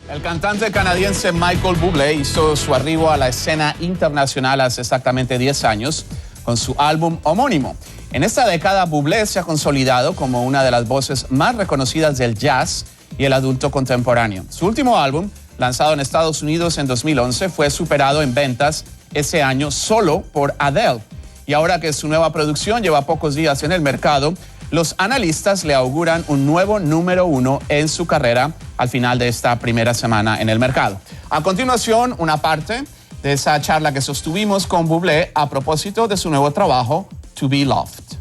El cantante canadiense Michael Bublé hizo su arribo a la escena internacional hace exactamente 10 años con su álbum homónimo. En esta década, Bublé se ha consolidado como una de las voces más reconocidas del jazz y el adulto contemporáneo. Su último álbum, lanzado en Estados Unidos en 2011, fue superado en ventas ese año solo por Adele. Y ahora que su nueva producción lleva pocos días en el mercado, los analistas le auguran un nuevo número 1 en su carrera al final de esta primera semana en el mercado. A continuación, una parte de esa charla que sostuvimos con Bublé a propósito de su nuevo trabajo, To Be Loved.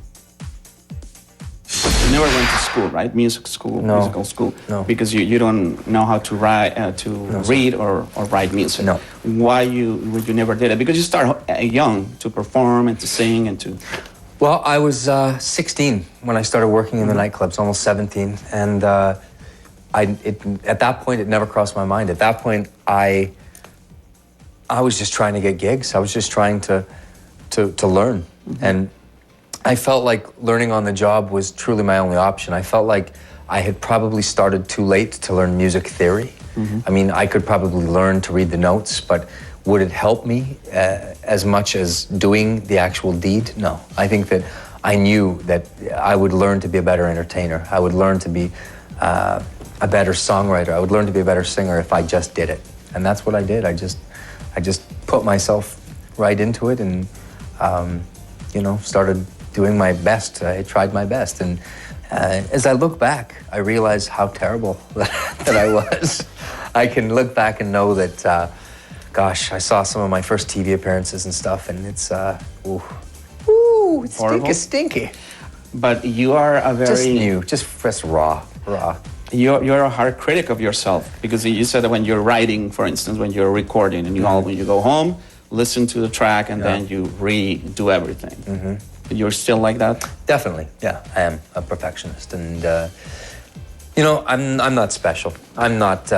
You never went to school, right? Musical school. No. Because you don't know how to write, read or write music. No. Why you never did it? Because you start young to perform and to sing and to... Well, I was 16 when I started working in the nightclubs, almost 17, and at that point, it never crossed my mind. At that point, I was just trying to get gigs. I was just trying to learn, and I felt like learning on the job was truly my only option. I felt like I had probably started too late to learn music theory. I mean, I could probably learn to read the notes, but would it help me as much as doing the actual deed? No. I think that I knew that I would learn to be a better entertainer. I would learn to be a better songwriter. I would learn to be a better singer if I just did it. And that's what I did. I just put myself right into it and, started doing my best. I tried my best. And as I look back, I realize how terrible that I was. I can look back and know that gosh, I saw some of my first TV appearances and stuff, and it's, it's stinky. But you are a very... just raw. You're a hard critic of yourself, because you said that when you're writing, for instance, when you're recording, and when you go home, listen to the track, and then you redo everything. You're still like that? Definitely, yeah. I am a perfectionist, and, I'm not special. I'm not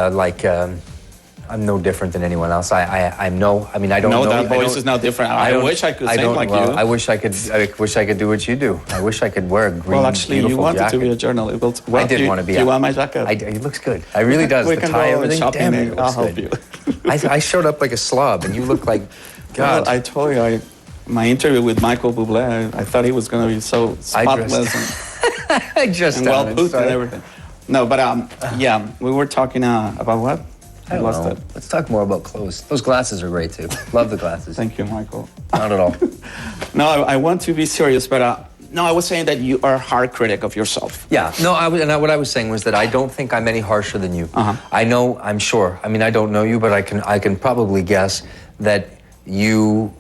I'm no different than anyone else. I don't know. No, that voice is not different. I wish I could sing like you. I wish I could do what you do. I wish I could wear a green, you wanted jacket. to be a journalist. I did want to be. Do you want my jacket? It looks good. It really does. We the can tie, go everything. shopping. Damn it, I'll help good. you. I showed up like a slob, and you look like God. Well, I told you, my interview with Michael Bublé, I thought he was going to be so spotless and well put and everything. No, but we were talking about what? I don't know. Let's talk more about clothes. Those glasses are great too. Love the glasses. Thank you, Michael. Not at all. No, I want to be serious, but I was saying that you are a hard critic of yourself. Yeah. No, what I was saying was that I don't think I'm any harsher than you. I'm sure. I mean, I don't know you, but I can probably guess that you,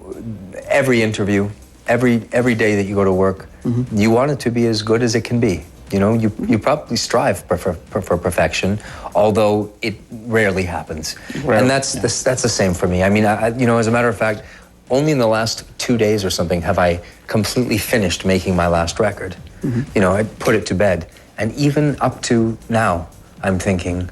every interview, every day that you go to work, you want it to be as good as it can be. You probably strive for perfection, although it rarely happens. And that's the same for me. I mean, as a matter of fact, only in the last 2 days or something have I completely finished making my last record. I put it to bed. And even up to now, I'm thinking,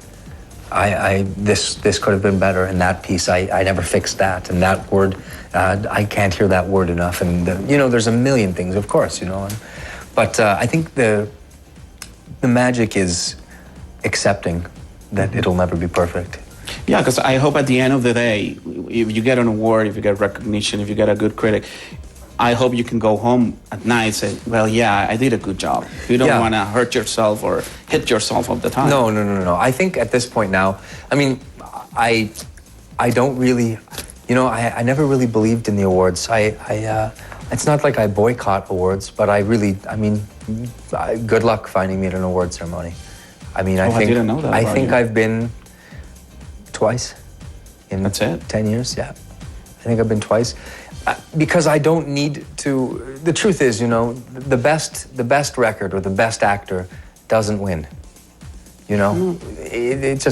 this could have been better, and that piece, I never fixed that, and that word, I can't hear that word enough. And, there's a million things, of course, But I think the magic is accepting that it'll never be perfect. Yeah, because I hope at the end of the day, if you get an award, if you get recognition, if you get a good critic, I hope you can go home at night and say, well, yeah, I did a good job. You don't want to hurt yourself or hit yourself all the time. No. I think at this point now, I mean, I don't really, I never really believed in the awards. It's not like I boycott awards, but good luck finding me at an award ceremony. I didn't know that. I think I've been twice in That's it? 10 years, yeah. I think I've been twice. Because I don't need to, the truth is, the best record or the best actor doesn't win. It's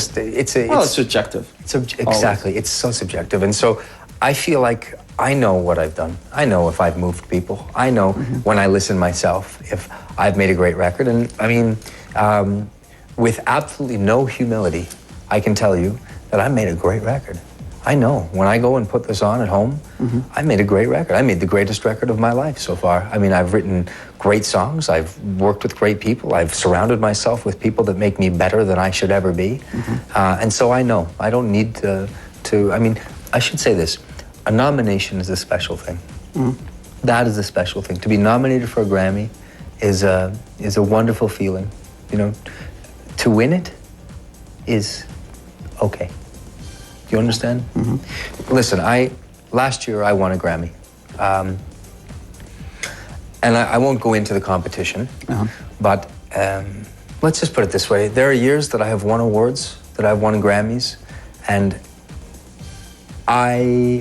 subjective. Exactly, it's so subjective. And so I feel like I know what I've done. I know if I've moved people. I know when I listen myself if I've made a great record. And with absolutely no humility, I can tell you that I made a great record. I know when I go and put this on at home, I made a great record. I made the greatest record of my life so far. I mean, I've written great songs. I've worked with great people. I've surrounded myself with people that make me better than I should ever be. And so I know. I don't need to, I mean, I should say this. A nomination is a special thing. That is a special thing. To be nominated for a Grammy is a wonderful feeling. You know, to win it is okay. Do you understand? Listen, last year I won a Grammy. And I won't go into the competition, but let's just put it this way. There are years that I have won awards, that I've won Grammys, and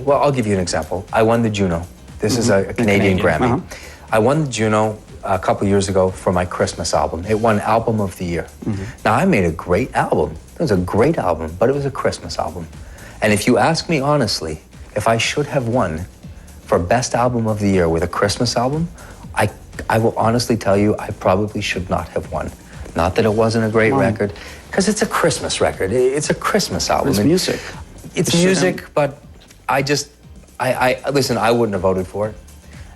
well, I'll give you an example. I won the Juno. This is a Canadian Grammy. I won the Juno a couple years ago for my Christmas album. It won Album of the Year. Now, I made a great album. It was a great album, but it was a Christmas album. And if you ask me honestly, if I should have won for Best Album of the Year with a Christmas album, I will honestly tell you I probably should not have won. Not that it wasn't a great record, because it's a Christmas record. It's a Christmas album. It's music. It's music, but listen, I wouldn't have voted for it.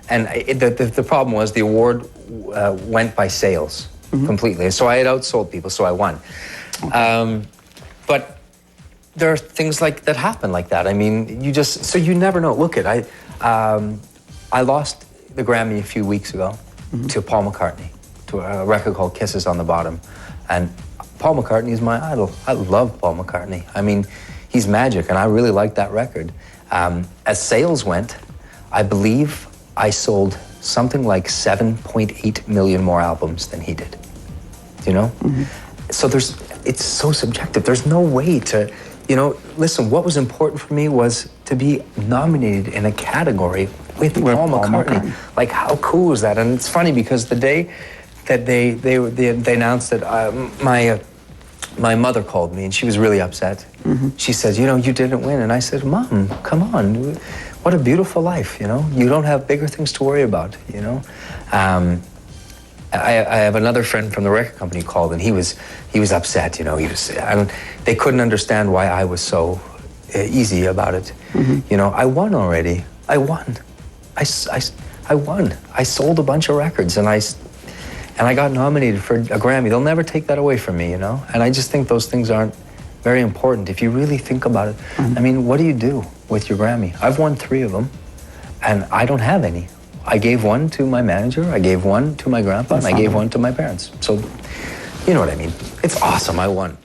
And the problem was the award went by sales completely. So I had outsold people, so I won. But there are things like that happen like that. I mean, so you never know. Look I lost the Grammy a few weeks ago to Paul McCartney, to a record called Kisses on the Bottom. And Paul McCartney is my idol. I love Paul McCartney. I mean, he's magic, and I really like that record. As sales went, I believe I sold something like 7.8 million more albums than he did. You know? So it's so subjective. There's no way to, listen, what was important for me was to be nominated in a category with Paul McCartney. Like, how cool is that? And it's funny because the day that they announced that my mother called me and she was really upset. She said, you didn't win. And I said, Mom, come on. What a beautiful life, You don't have bigger things to worry about, I have another friend from the record company called, and he was upset. They couldn't understand why I was so easy about it. I won already. I won. I won. I sold a bunch of records, and I got nominated for a Grammy. They'll never take that away from me, And I just think those things aren't very important if you really think about it. I mean, what do you do with your Grammy? I've won 3 of them, and I don't have any. I gave one to my manager, I gave one to my grandpa, and I gave one to my parents. So, you know what I mean. It's awesome, I won.